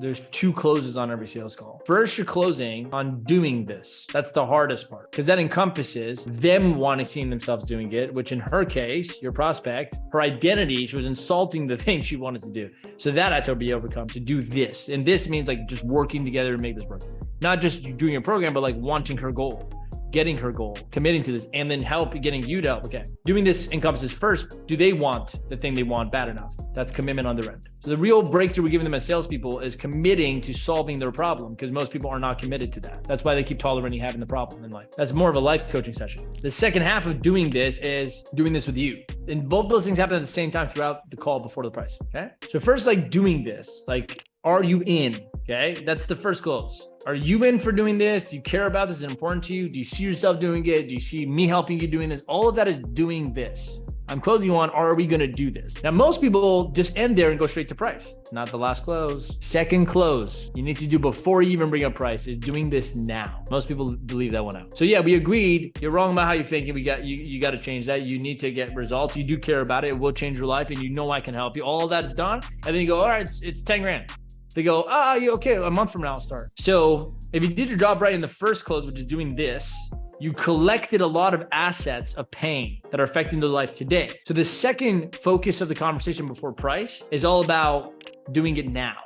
there's 2 closes on every sales call. First, you're closing on doing this. That's the hardest part because that encompasses them wanting to see themselves doing it, which in her case, your prospect, her identity, she was insulting the thing she wanted to do. So that had to be overcome to do this. And this means like just working together to make this work. Not just doing a program, but like wanting her goal, getting her goal, committing to this, and then getting you to help. Okay. Doing this encompasses first, do they want the thing they want bad enough? That's commitment on their end. So the real breakthrough we're giving them as salespeople is committing to solving their problem because most people are not committed to that. That's why they keep tolerating having the problem in life. That's more of a life coaching session. The second half of doing this is doing this with you. And both those things happen at the same time throughout the call before the price. Okay. So first, like doing this, like, are you in? Okay. That's the first close. Are you in for doing this? Do you care about this? Is it important to you? Do you see yourself doing it? Do you see me helping you doing this? All of that is doing this. I'm closing on, are we going to do this? Now, most people just end there and go straight to price. Not the last close. Second close you need to do before you even bring up price is doing this now. Most people believe that one out. So yeah, we agreed. You're wrong about how you're thinking. You got to change that. You need to get results. You do care about it. It will change your life and you know I can help you. All of that is done. And then you go, all right, it's 10 grand. They go, you okay? A month from now I'll start. So if you did your job right in the first close, which is doing this, you collected a lot of assets of pain that are affecting their life today. So the second focus of the conversation before price is all about doing it now,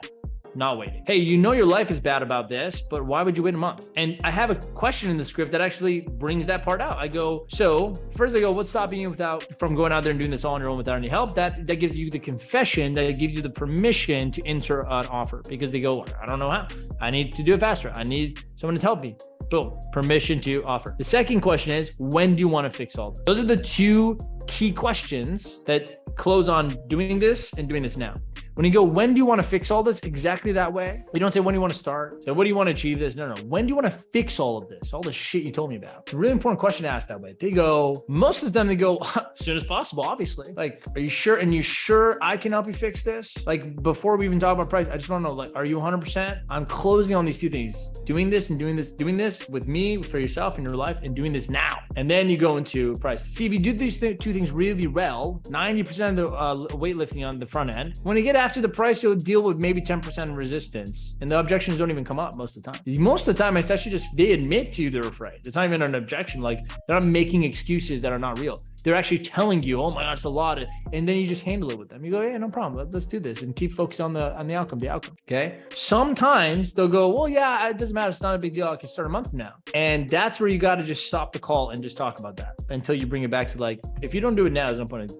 not waiting. Hey, you know your life is bad about this, but why would you wait a month? And I have a question in the script that actually brings that part out. I go, so first I go, what's stopping you from going out there and doing this all on your own without any help? That gives you the confession, that gives you the permission to insert an offer because they go, I don't know how. I need to do it faster. I need someone to help me. Boom, permission to offer. The second question is, when do you want to fix all this? Those are the 2 key questions that close on doing this and doing this now. When you go, when do you want to fix all this? Exactly that way. We don't say, when do you want to start? So what do you want to achieve this? No. When do you want to fix all of this? All the shit you told me about. It's a really important question to ask that way. They go, most of the time they go, as soon as possible, obviously. Like, are you sure? And you sure I can help you fix this? Like before we even talk about price, I just want to know, like, are you 100%? I'm closing on these 2 things, doing this and doing this with me, for yourself in your life and doing this now. And then you go into price. See, if you do these 2 things really well, 90% of the weightlifting on the front end, when you get after the price, you'll deal with maybe 10% resistance and the objections don't even come up most of the time. Most of the time, it's actually just, they admit to you they're afraid. It's not even an objection. Like they're not making excuses that are not real. They're actually telling you, oh my God, it's a lot. And then you just handle it with them. You go, yeah, no problem. Let's do this and keep focused on the outcome, okay? Sometimes they'll go, well, yeah, it doesn't matter. It's not a big deal. I can start a month from now. And that's where you got to just stop the call and just talk about that until you bring it back to like, if you don't do it now, there's no point.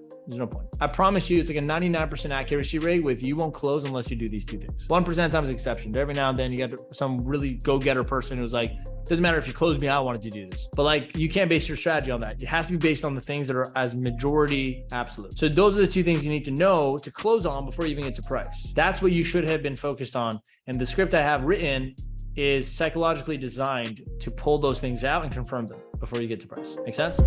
I promise you, it's like a 99% accuracy rate with you won't close unless you do these 2 things. 1% of the time is an exception. But every now and then you got some really go-getter person who's like, doesn't matter if you close me, I wanted to do this. But like, you can't base your strategy on that. It has to be based on the things that are as majority absolute. So those are the 2 things you need to know to close on before you even get to price. That's what you should have been focused on. And the script I have written is psychologically designed to pull those things out and confirm them before you get to price. Make sense?